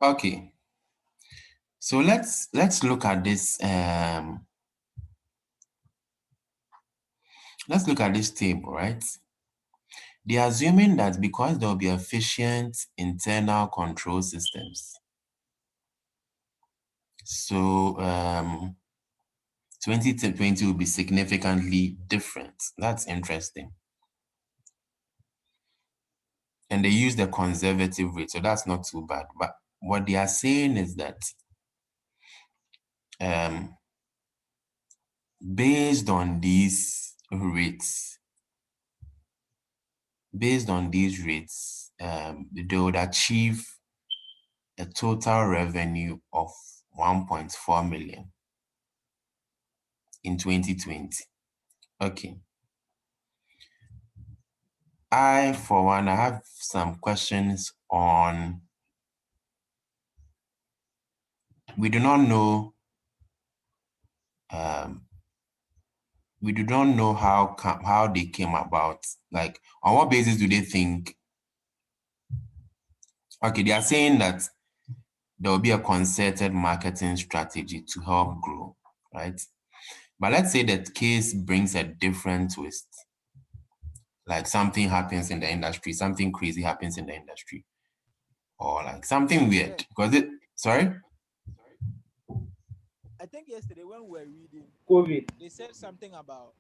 Okay. So let's look at this. Let's look at this table, right? They're assuming that because there will be efficient internal control systems, so 2020 will be significantly different. That's interesting. And they use the conservative rate, so that's not too bad. But what they are saying is that based on these rates, they would achieve a total revenue of 1.4 million in 2020. Okay. For one, I have some questions on, we do not know how they came about. Like, on what basis do they think? Okay, they are saying that there will be a concerted marketing strategy to help grow, right? But let's say that case brings a different twist. Like something happens in the industry, something crazy happens in the industry, or like something weird. Because sorry? I think yesterday when we were reading COVID, they said something about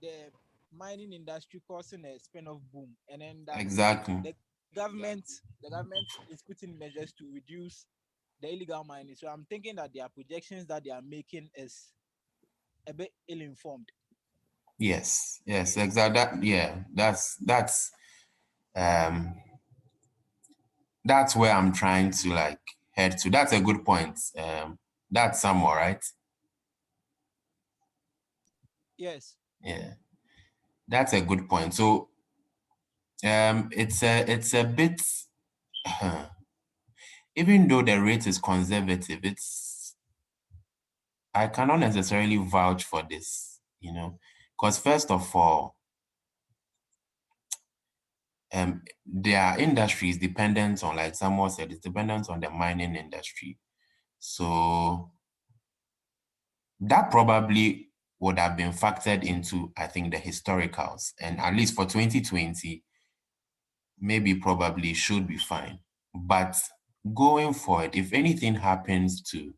the mining industry causing a spin-off boom, and then that Exactly. the government is putting measures to reduce the illegal mining. So I'm thinking that their projections that they are making is a bit ill-informed. Yes, exactly. That's where I'm trying to like head to. That's a good point. That's somewhere, right? Yes. Yeah, that's a good point. So it's a bit even though the rate is conservative, I cannot necessarily vouch for this, because first of all, their industry is dependent on, like someone said, it's dependent on the mining industry. So that probably would have been factored into, I think, the historicals. And at least for 2020, maybe probably should be fine. But going forward, if anything happens in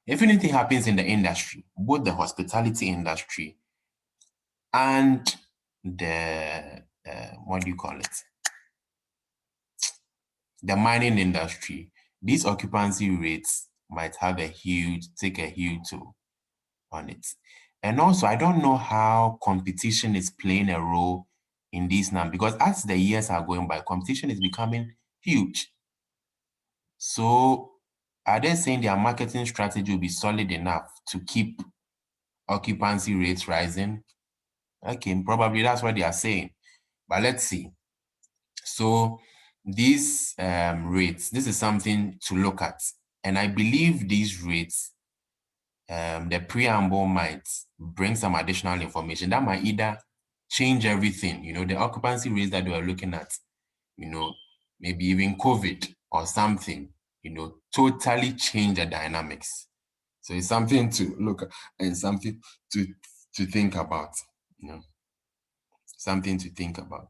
the industry, both the hospitality industry and the, what do you call it? The mining industry, these occupancy rates might take a huge toll on it. And also, I don't know how competition is playing a role in this now, because as the years are going by, competition is becoming huge. So are they saying their marketing strategy will be solid enough to keep occupancy rates rising? Okay, probably that's what they are saying. But let's see. So these rates, this is something to look at. And I believe these rates, the preamble might bring some additional information that might either change everything, the occupancy rates that they were looking at, maybe even COVID or something, totally change the dynamics. So it's something to look at and something to think about, something to think about.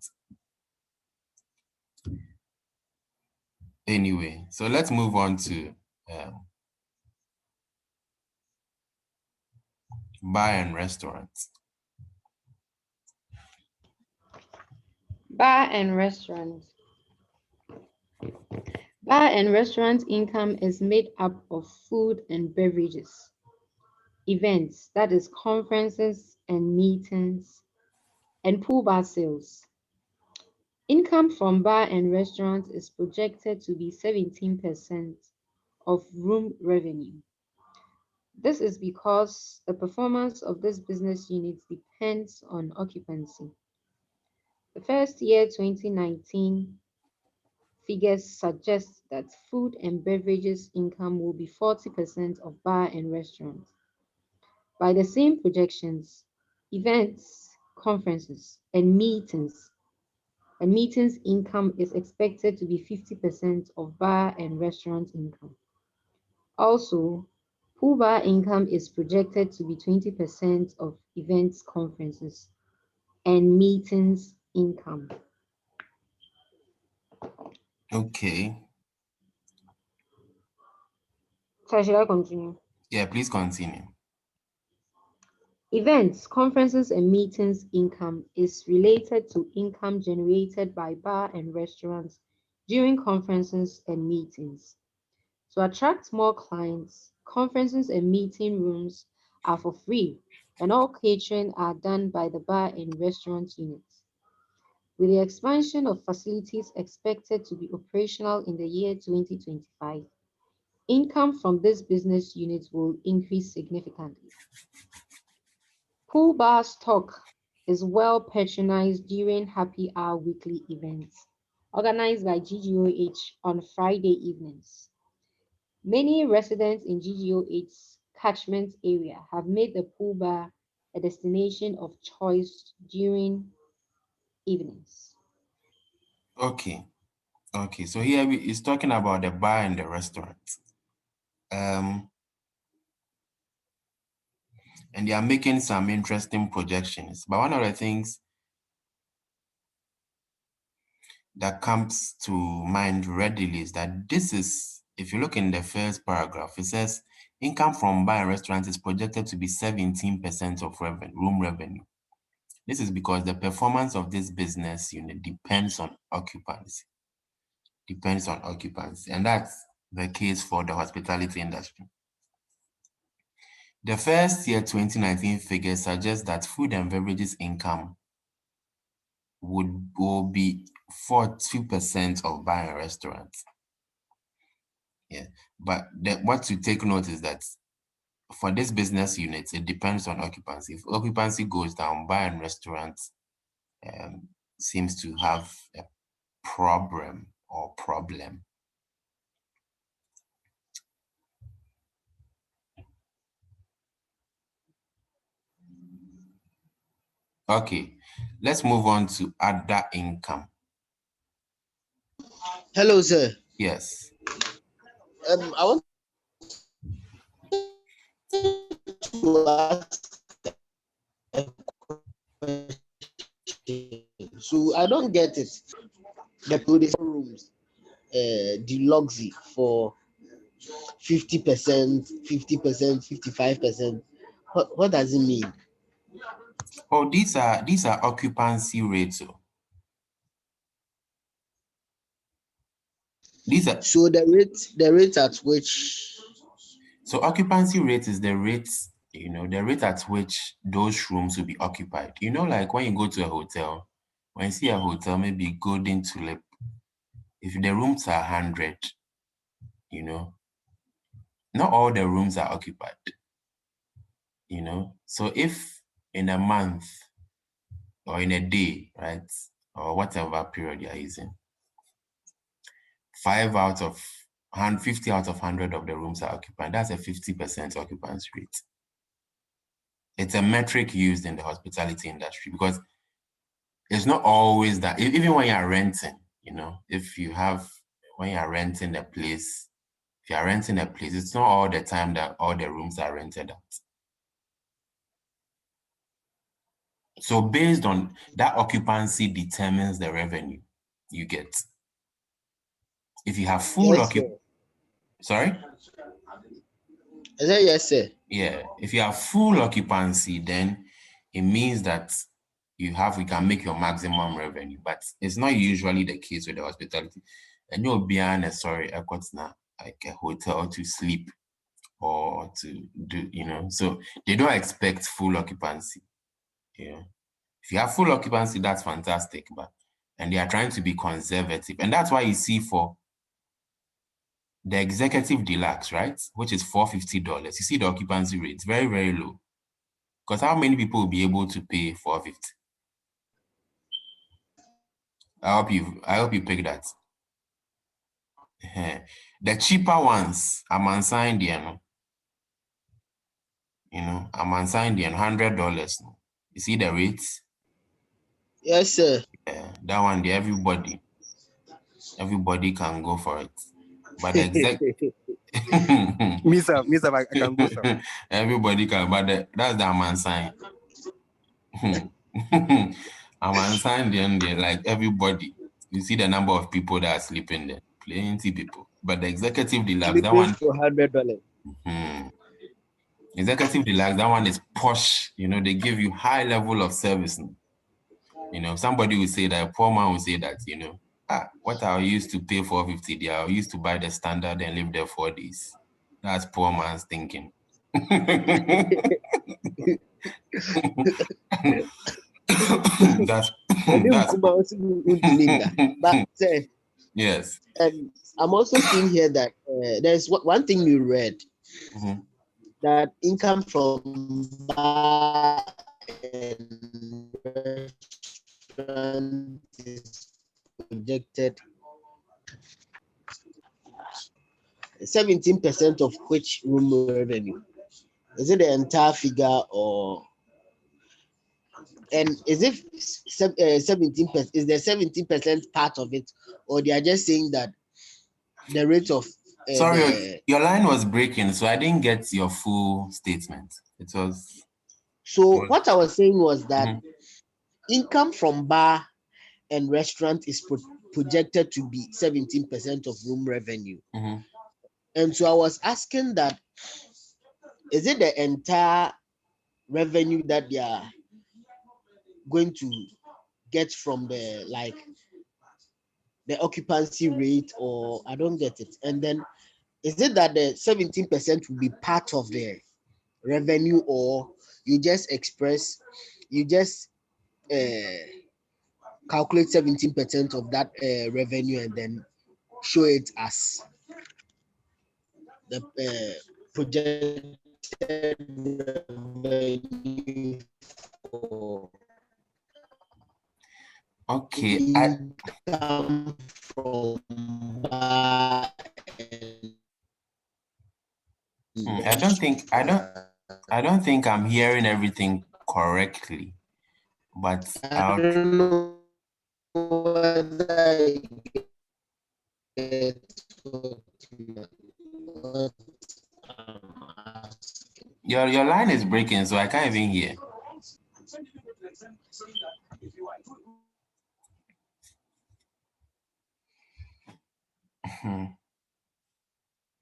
Anyway, so let's move on to bar and restaurants. Bar and restaurants. Bar and restaurant income is made up of food and beverages, events, that is conferences and meetings, and pool bar sales. Income from bar and restaurants is projected to be 17% of room revenue. This is because the performance of this business unit depends on occupancy. The first year 2019 figures suggest that food and beverages income will be 40% of bar and restaurants. By the same projections, events, conferences, and meetings and meetings income is expected to be 50% of bar and restaurant income. Also, pool bar income is projected to be 20% of events, conferences, and meetings income. Okay. So should I continue? Yeah, please continue. Events, conferences, and meetings income is related to income generated by bar and restaurants during conferences and meetings. To attract more clients, conferences and meeting rooms are for free, and all catering are done by the bar and restaurant units. With the expansion of facilities expected to be operational in the year 2025, income from this business unit will increase significantly. Pool bar stock is well patronized during happy hour weekly events organized by GGOH on Friday evenings. Many residents in GGOH's catchment area have made the pool bar a destination of choice during evenings. Okay. Okay. So here is talking about the bar and the restaurant. And they are making some interesting projections. But one of the things that comes to mind readily is that this is, if you look in the first paragraph, it says income from bar and restaurants is projected to be 17% of room revenue. This is because the performance of this business unit depends on occupancy. And that's the case for the hospitality industry. The first year 2019 figures suggest that food and beverages income will be 40% of bar and restaurants. Yeah, but what to take note is that for this business unit, it depends on occupancy. If occupancy goes down, bar and restaurants seems to have a problem. Okay, let's move on to other income. Hello, sir. Yes. I want to ask a question. So I don't get it. The producer rooms, the luxury for 50%, 50%, 55%. What does it mean? Oh, these are occupancy rates. These are So the rate at which. So occupancy rate is the rate, the rate at which those rooms will be occupied. Like when you go to a hotel, when you see a hotel, maybe Golden Tulip, if the rooms are 100, not all the rooms are occupied. So if in a month or in a day, right, or whatever period you're using, 50 out of 100 of the rooms are occupied, that's a 50% occupancy rate. It's a metric used in the hospitality industry because it's not always that, even when you're renting, when you're renting a place, if you're renting a place, it's not all the time that all the rooms are rented out. So based on that, occupancy determines the revenue you get. If you have full occupancy, sorry? Is that yes, sir? Yeah, if you have full occupancy, then it means that you can make your maximum revenue, but it's not usually the case with the hospitality. And you'll be sorry, like a hotel to sleep or to do, so they don't expect full occupancy. If you have full occupancy, that's fantastic, and they are trying to be conservative. And that's why you see for the executive deluxe, right, which is $450, you see the occupancy rate very, very low. Because how many people will be able to pay $450? I hope you pick that. The cheaper ones, I'm unsigned there, I'm unsigned there, $100. You see the rates? Yes, sir. Yeah, that one, everybody can go for it. But the exact Me, sir, I can go, sir. everybody can, but that's the Aman sign. Aman sign, then like everybody. You see the number of people that are sleeping there, plenty people. But the executive deluxe, that one. For $100. Executive deluxe, that one is posh. You know, they give you high level of service. You know, somebody will say that, a poor man will say that, you know, what I used to pay $450 there, I used to buy the standard and live there 4 days. That's poor man's thinking. that's But yes. I'm also seeing here that there's one thing we read, that income from bar and restaurant is projected 17% of which room revenue? Is it the entire figure, or and is it 17%? Is the 17% part of it, or they are just saying that the rate of sorry, your line was breaking, so I didn't get your full statement. It was what I was saying was that income from bar and restaurant is projected to be 17% of room revenue. And so I was asking that, is it the entire revenue that they are going to get from the occupancy rate, or I don't get it. And then is it that the 17% will be part of the revenue, or you just calculate 17% of that revenue and then show it as the projected revenue for okay. Income from bar I don't think I'm hearing everything correctly, but I don't know whether I get what I'm asking. your line is breaking, so I can't even hear.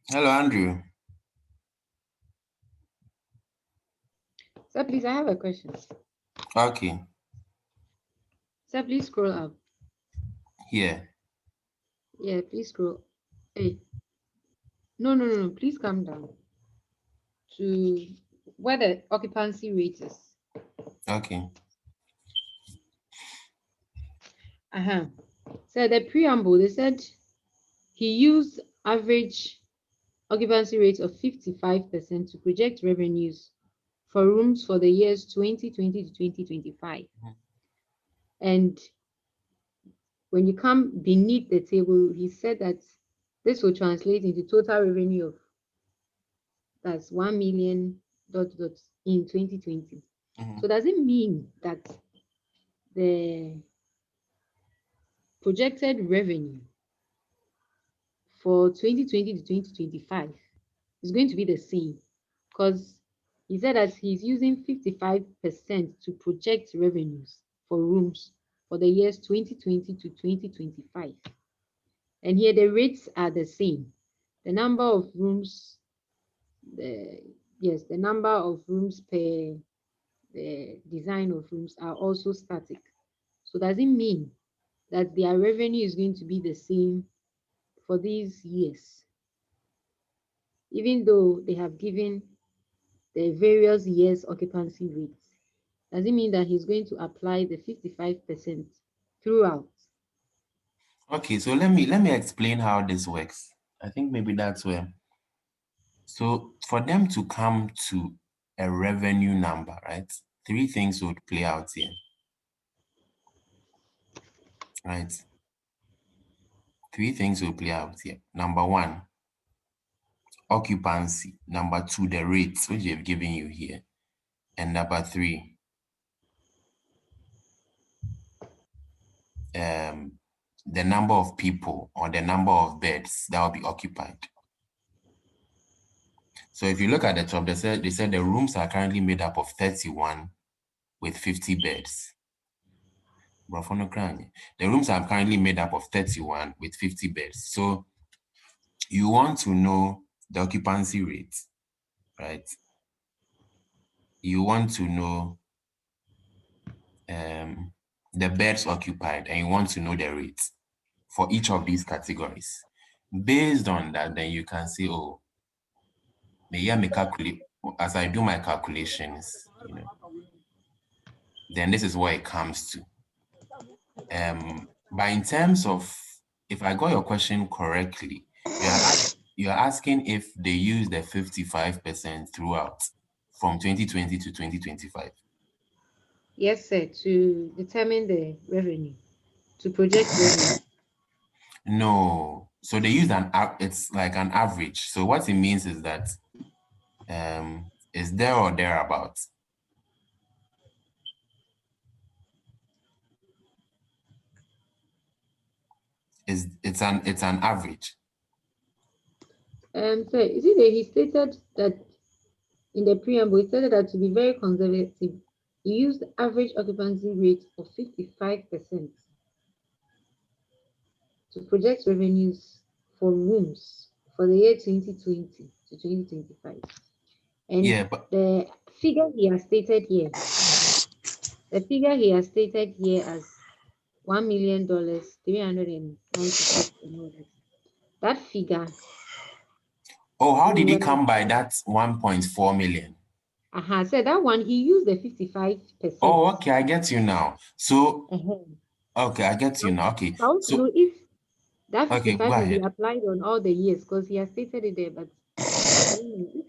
Hello, Andrew. Sir, please, I have a question. Okay. Sir, please scroll up. Here. Yeah, please scroll. Hey. No. Please come down to where the occupancy rate is. Okay. So the preamble, they said he used average occupancy rate of 55% to project revenues for rooms for the years 2020 to 2025. And when you come beneath the table, he said that this will translate into total revenue of that's 1 million ... in 2020. So does it mean that the projected revenue for 2020 to 2025 is going to be the same? Because he said that he's using 55% to project revenues for rooms for the years 2020 to 2025. And here the rates are the same. The number of rooms, the number of rooms per the design of rooms are also static. So does it mean that their revenue is going to be the same for these years, even though they have given the various years occupancy rates? Does it mean that he's going to apply the 55% throughout? Okay, so let me explain how this works. I think maybe that's where. So for them to come to a revenue number, right? 3 things would play out here. Right? 3 things will play out here. Number 1, occupancy. Number 2, the rates, which they've given you here. And number 3, the number of people or the number of beds that will be occupied. So if you look at the top, they said the rooms are currently made up of 31 with 50 beds. The rooms are currently made up of 31 with 50 beds. So you want to know the occupancy rate, right? You want to know the beds occupied, and you want to know the rates for each of these categories. Based on that, then you can say, oh, maybe calculate as I do my calculations, you know, then this is what it comes to. But in terms of, if I got your question correctly, you're asking if they use the 55% throughout from 2020 to 2025. Yes, sir, to determine the revenue, to project revenue. No, so they use it's like an average. So what it means is that it's there or thereabouts. It's an average. So you see that he stated that in the preamble, he stated that to be very conservative, he used the average occupancy rate of 55% to project revenues for rooms for the year 2020 to 2025. And yeah, but the figure he has stated here, as $1 million, 396, and all that. That figure. Oh, how did he come by that 1.4 million? So that one, he used the 55%. Oh, okay, I get you now. So, okay, I get you now. Okay. I want to know if that 55 will be ahead. applied on all the years, because he has stated it there, but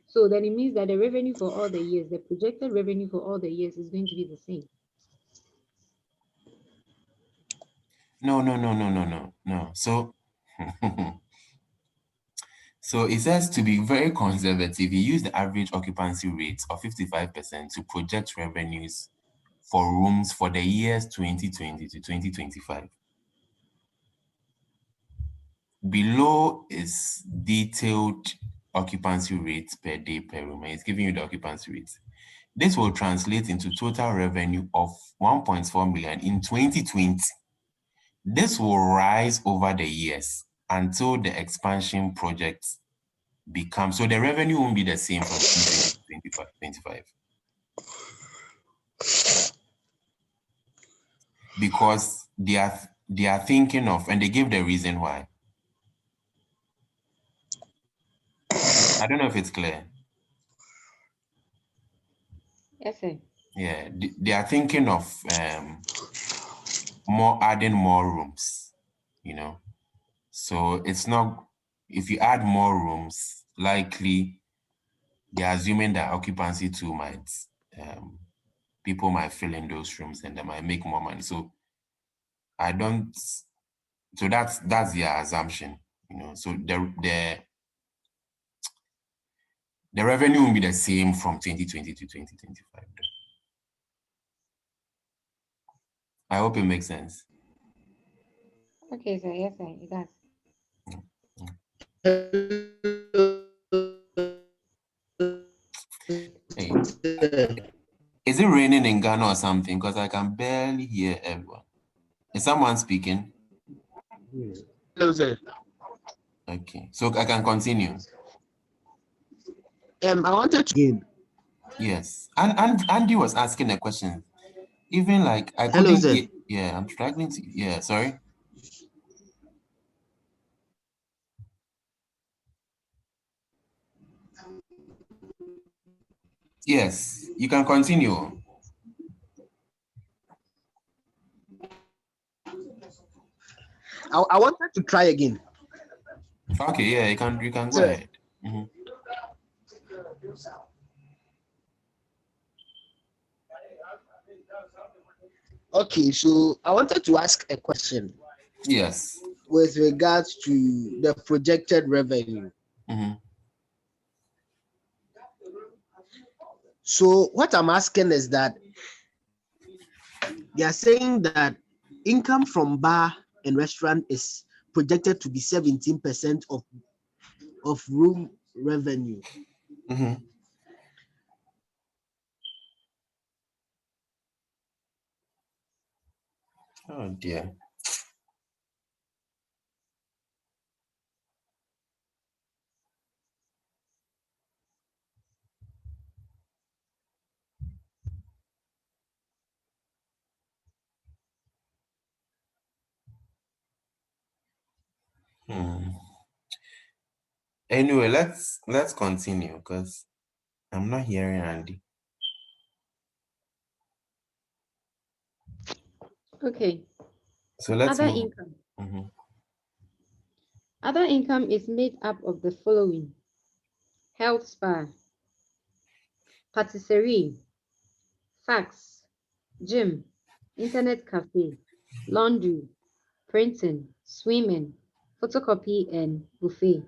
so then it means that the revenue for all the years, the projected revenue for all the years is going to be the same. No. So, so it says to be very conservative, he used the average occupancy rate of 55% to project revenues for rooms for the years 2020 to 2025. Below is detailed occupancy rates per day per room, and it's giving you the occupancy rates. This will translate into total revenue of 1.4 million in 2020. This will rise over the years until the expansion projects become, so the revenue won't be the same from 2020 to 2025. Because they are thinking of, and they give the reason why. I don't know if it's clear. Yes, sir. Yeah, they are thinking of adding more rooms, you know. So it's not, if you add more rooms, likely they're assuming that occupancy too might, people might fill in those rooms and they might make more money. So so that's their assumption, you know. So the revenue will be the same from 2020 to 2025. I hope it makes sense. Okay, sir. Yes, sir. It does. Hey, is it raining in Ghana or something? Because I can barely hear everyone. Is someone speaking? Hello, sir. Okay, so I can continue. I wanted to again. Yes, and Andy was asking a question. Even like I Hello, couldn't sir. hear. Yeah, I'm struggling to. Yeah, sorry. Yes, you can continue. I wanted to try again. Okay, yeah, you can go Sir. ahead. Okay, so I wanted to ask a question. Yes. With regards to the projected revenue. So what I'm asking is that they are saying that income from bar and restaurant is projected to be 17% of room revenue. Oh dear. Anyway, let's continue because I'm not hearing Andy. Okay. So let's Other move. income. Other income is made up of the following: health spa, patisserie, fax, gym, internet cafe, laundry, printing, swimming, photocopy, and buffet.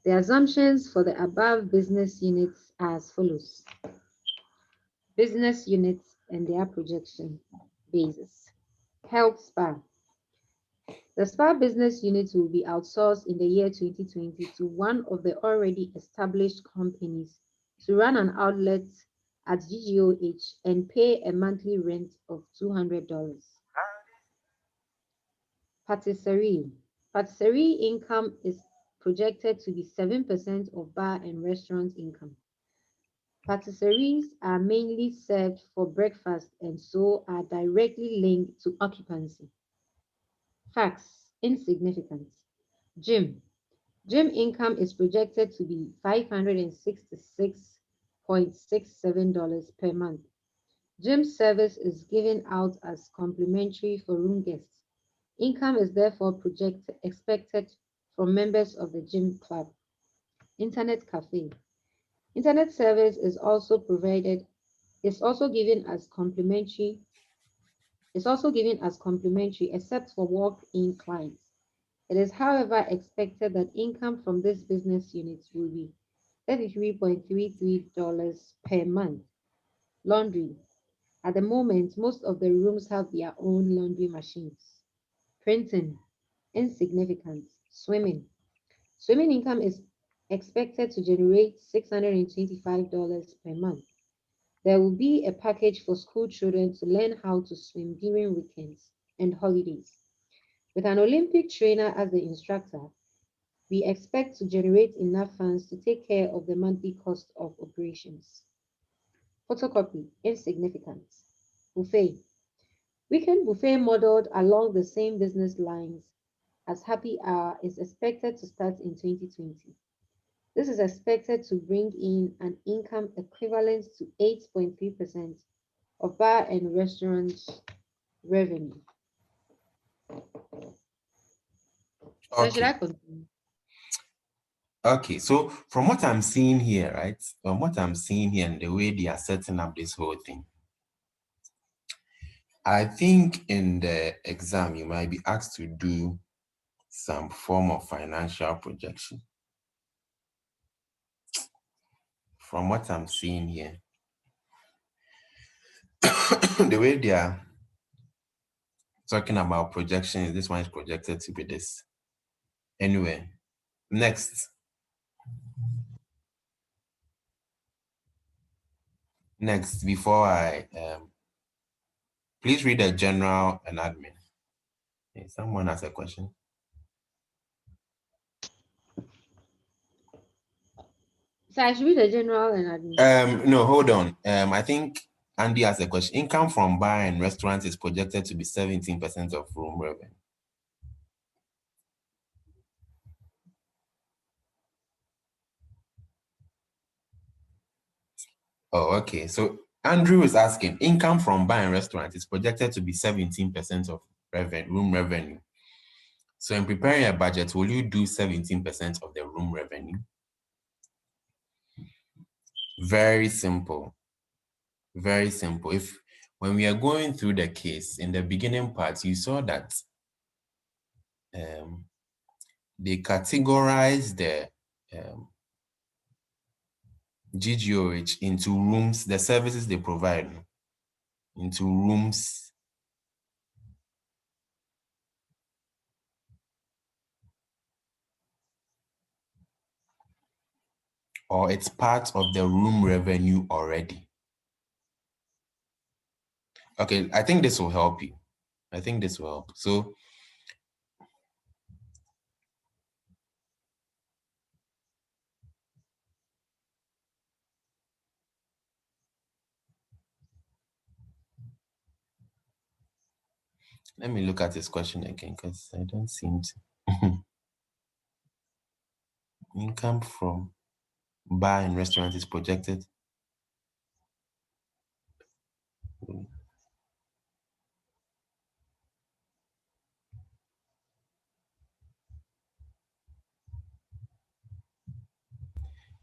The assumptions for the above business units are as follows. Business units and their projection basis. Health spa. The spa business unit will be outsourced in the year 2020 to one of the already established companies to run an outlet at GGOH and pay a monthly rent of $200. Patisserie. Patisserie income is projected to be 7% of bar and restaurant income. Patisseries are mainly served for breakfast and so are directly linked to occupancy. Facts, insignificant. Gym. Gym income is projected to be $566.67 per month. Gym service is given out as complimentary for room guests. Income is therefore expected from members of the gym club. Internet cafe. Internet service is also given as complimentary except for walk-in clients. It is, however, expected that income from this business unit will be $33.33 per month. Laundry. At the moment, most of the rooms have their own laundry machines. Printing, insignificant. Swimming. Swimming income is expected to generate $625 per month. There will be a package for school children to learn how to swim during weekends and holidays. With an Olympic trainer as the instructor, we expect to generate enough funds to take care of the monthly cost of operations. Photocopy, insignificant. Buffet. Weekend buffet modeled along the same business lines as happy hour is expected to start in 2020. This is expected to bring in an income equivalent to 8.3% of bar and restaurant revenue. So should I continue? Okay, so from what I'm seeing here, right? From what I'm seeing here and the way they are setting up this whole thing, I think in the exam, you might be asked to do some form of financial projection. From what I'm seeing here, the way they are talking about projections, this one is projected to be this. Anyway, next. Next, before I, please read the general and admin. Okay, someone has a question. So I should read the general and admin. No, hold on. I think Andy has a question. Income from bar and restaurants is projected to be 17% of room revenue. Oh, okay. So Andrew is asking, income from bar and restaurants is projected to be 17% of room revenue. So in preparing a budget, will you do 17% of the room revenue? Very simple. Very simple. When we are going through the case, in the beginning part, you saw that they categorize the GGOH into rooms, the services they provide, into rooms, or it's part of the room revenue already. Okay, I think this will help you. I think this will help. So let me look at this question again because I don't seem to. Income from bar and restaurant is projected.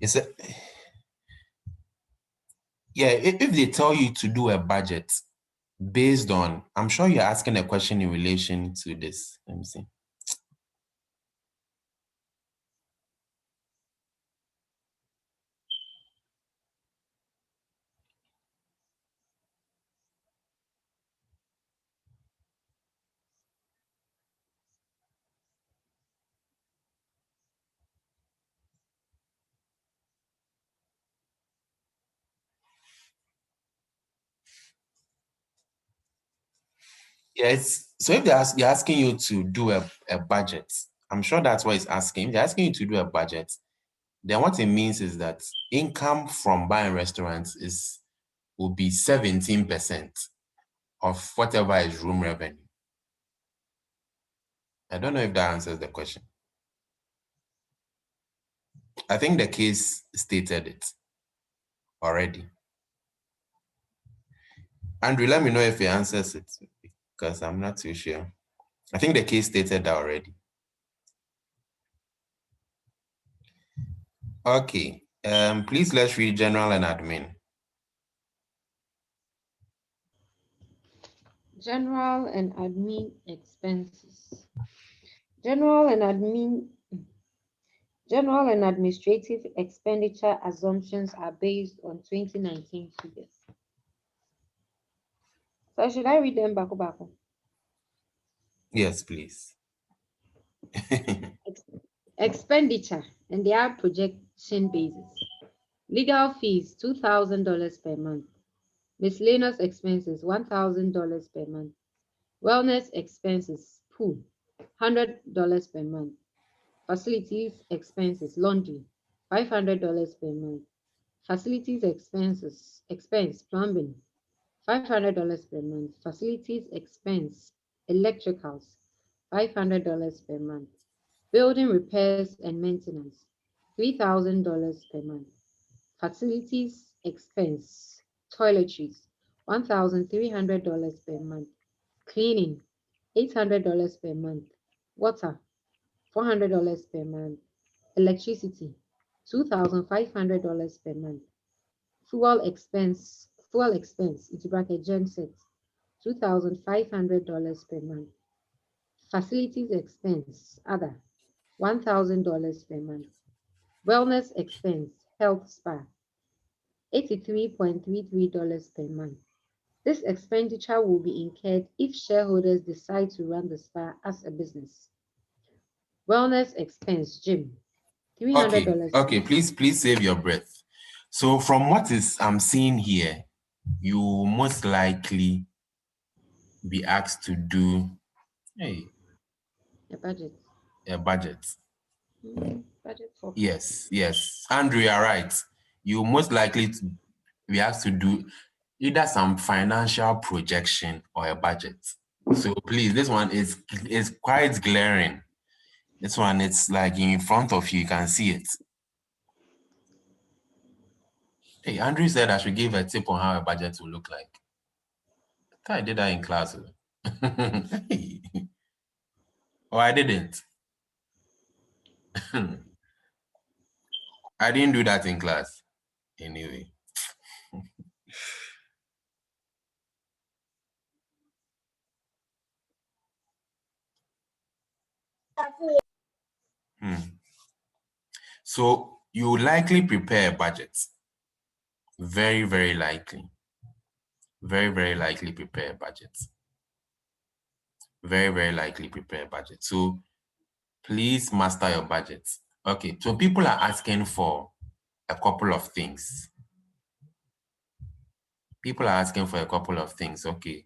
Is it? Yeah, if they tell you to do a budget based on, I'm sure you're asking a question in relation to this. Let me see. Yes. So if they're asking you to do a budget, I'm sure that's what it's asking. If they're asking you to do a budget, then what it means is that income from bar and restaurants will be 17% of whatever is room revenue. I don't know if that answers the question. I think the case stated it already. Andrew, let me know if he answers it because I'm not too sure. I think the case stated that already. Okay. Please let's read general and admin. General and admin expenses. General and administrative expenditure assumptions are based on 2019 figures. So should I read them back? Yes, please. Expenditure, and they are projection basis. Legal fees, $2,000 per month. Miscellaneous expenses, $1,000 per month. Wellness expenses, pool, $100 per month. Facilities expenses, laundry, $500 per month. Facilities expense, plumbing, $500 per month. Facilities expense, electricals, $500 per month. Building repairs and maintenance, $3,000 per month. Facilities expense, toiletries, $1,300 per month. Cleaning, $800 per month. Water, $400 per month. Electricity, $2,500 per month. Fuel expense, into bracket genset, $2,500 per month. Facilities expense, other, $1,000 per month. Wellness expense, health spa, $83.33 per month. This expenditure will be incurred if shareholders decide to run the spa as a business. Wellness expense, gym, $300. Okay, please save your breath. So from what I'm seeing here, you will most likely be asked to do A budget. a budget. Budget for Yes. Andrew, you're right. You most likely to be asked to do either some financial projection or a budget. So please, this one is quite glaring. This one, it's like in front of you, you can see it. Hey, Andrew said I should give a tip on how a budget will look like. I thought I did that in class. Oh, I didn't. I didn't do that in class. Anyway. So you likely prepare a budget. Very, very likely. Very, very likely prepare a budget. Very, very likely prepare a budget. So please master your budget. Okay, so people are asking for a couple of things. People are asking for a couple of things. Okay.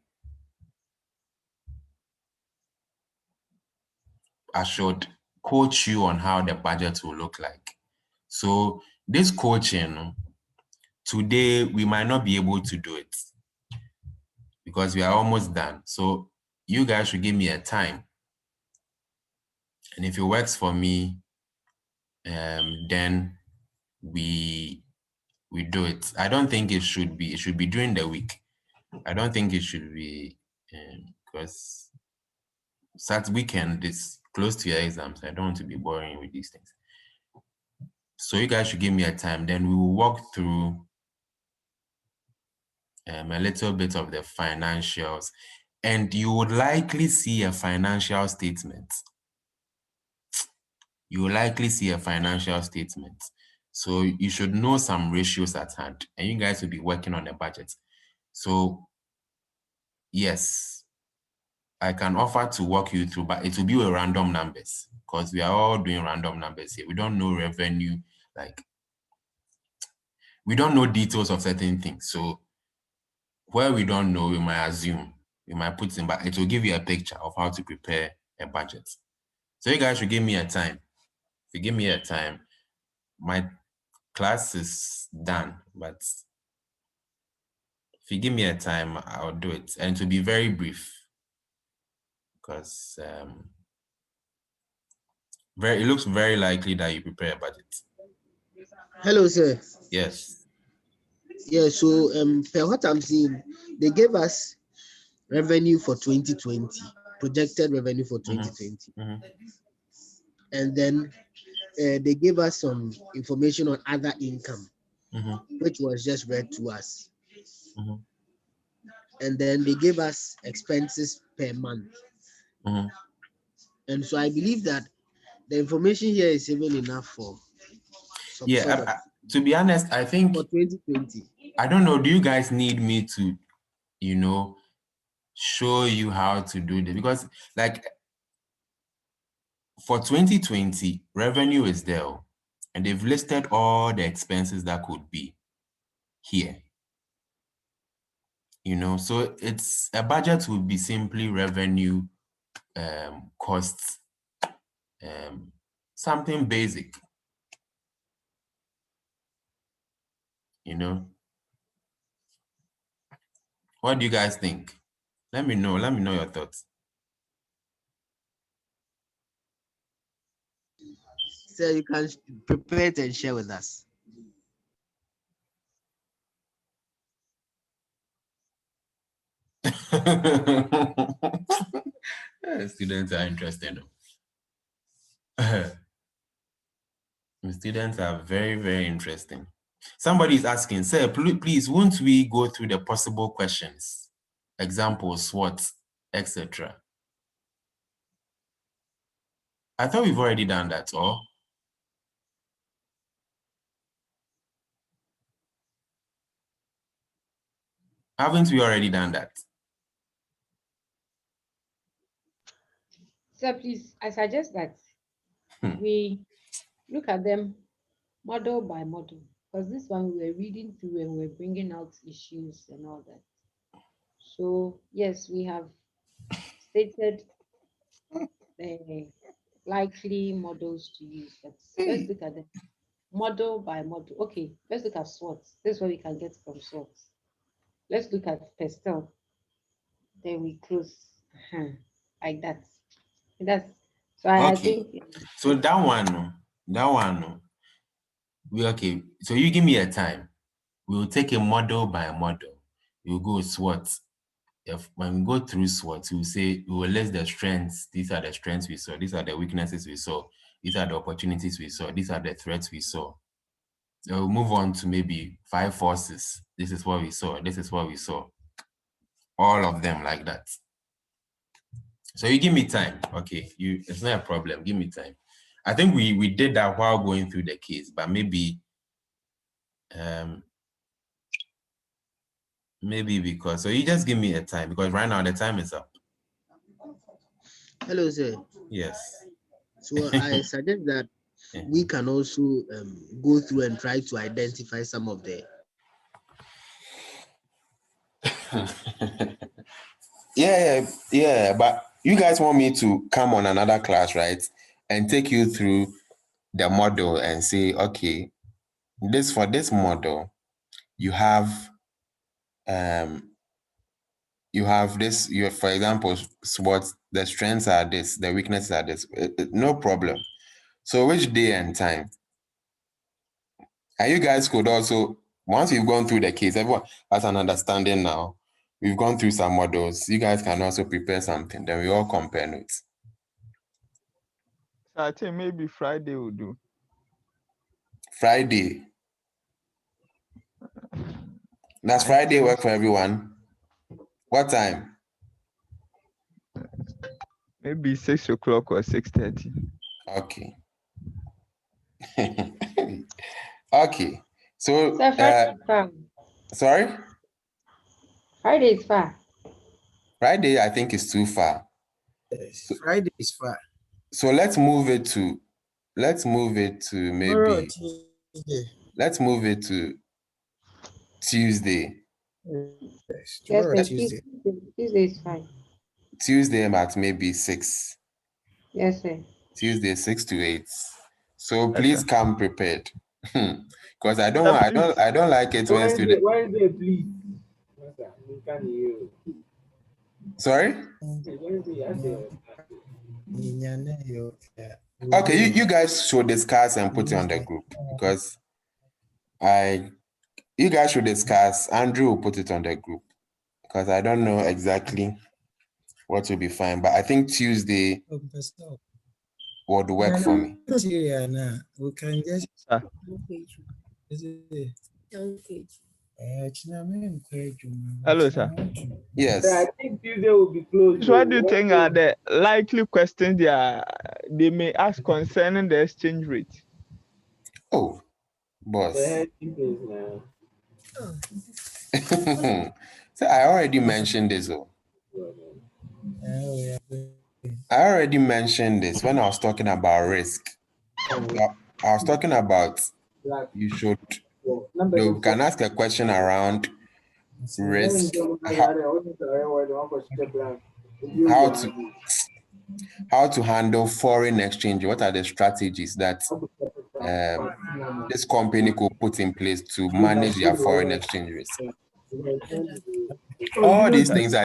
I should coach you on how the budget will look like. So this coaching, today we might not be able to do it because we are almost done. So you guys should give me a time. And if it works for me, then we do it. I don't think it should be during the week. I don't think it should be because Saturday weekend is close to your exams. I don't want to be boring with these things. So you guys should give me a time. Then we will walk through a little bit of the financials, and you would likely see a financial statement. You will likely see a financial statement. So you should know some ratios at hand, and you guys will be working on a budget. So yes, I can offer to walk you through, but it will be with random numbers because we are all doing random numbers here. We don't know revenue, like we don't know details of certain things. So where we don't know, we might assume, we might put in, but it will give you a picture of how to prepare a budget. So you guys should give me a time. If you give me a time, my class is done, but if you give me a time, I'll do it. And it will be very brief because it looks very likely that you prepare a budget. Hello, sir. Yes. Yeah, so per what I'm seeing, they gave us revenue for 2020, projected revenue for 2020. And then they gave us some information on other income, which was just read to us. And then they gave us expenses per month. And so I believe that the information here is even enough for some sort of, to be honest, I think for 2020. I don't know, do you guys need me to, show you how to do this? Because like for 2020, revenue is there, and they've listed all the expenses that could be here. So it's a budget would be simply revenue, costs, something basic. What do you guys think? Let me know your thoughts. So you can prepare it and share with us. Students are interested. Students are very, very interesting. Somebody is asking, sir, please, won't we go through the possible questions, examples, SWOT, etc.? I thought we've already done that, or? Haven't we already done that? So please, I suggest that we look at them model by model, because this one we were reading through and we're bringing out issues and all that. So yes, we have stated the likely models to use, but let's look at them model by model. Okay, let's look at SWOT. This is what we can get from SWOT. Let's look at PESTEL. Then we close like that. That's so I think so that one, okay. So you give me a time. We'll take a model by model. We'll go SWOT. When we go through SWOT, we'll say we will list the strengths. These are the strengths we saw. These are the weaknesses we saw. These are the opportunities we saw. These are the threats we saw. So we'll move on to maybe 5 forces. This is what we saw. This is what we saw. All of them like that. So you give me time. Okay, it's not a problem. Give me time. I think we did that while going through the case, but maybe because, so you just give me a time because right now the time is up. Hello, sir. Yes. So I suggest that we can also go through and try to identify some of the. Yeah, but you guys want me to come on another class, right? And take you through the model and say, okay, for this model, you have this, for example, what the strengths are this, the weaknesses are this. No problem. So which day and time? And you guys could also, once we've gone through the case, everyone has an understanding now. We've gone through some models. You guys can also prepare something. Then we all compare notes. So I think maybe Friday will do. Friday. Does Friday work for everyone? What time? Maybe 6 o'clock or 6:30. Okay. Okay. So, Friday is far. sorry? Friday is far. Friday, I think, is too far. Friday is far. So let's move it to maybe, let's move it to Tuesday. Yes, Yes, tomorrow sir. Tuesday. Tuesday is fine. Tuesday at maybe 6. Yes, sir. Tuesday 6 to 8. So Yes, please sir. come prepared. Because I don't like it when students. Wednesday, please. Sorry? Okay, you guys should discuss and put it on the group, because you guys should discuss. Andrew will put it on the group, because I don't know exactly what will be fine, but I think Tuesday would work for me. We can just. Hello, sir. Yes. I think Tuesday will be closed. So what do you think are the likely questions they may ask concerning the exchange rate? Oh, boss. So I already mentioned this. I already mentioned this when I was talking about risk. I was talking about you can ask a question around risk, how to handle foreign exchange. What are the strategies that this company could put in place to manage their foreign exchange risk? All these things are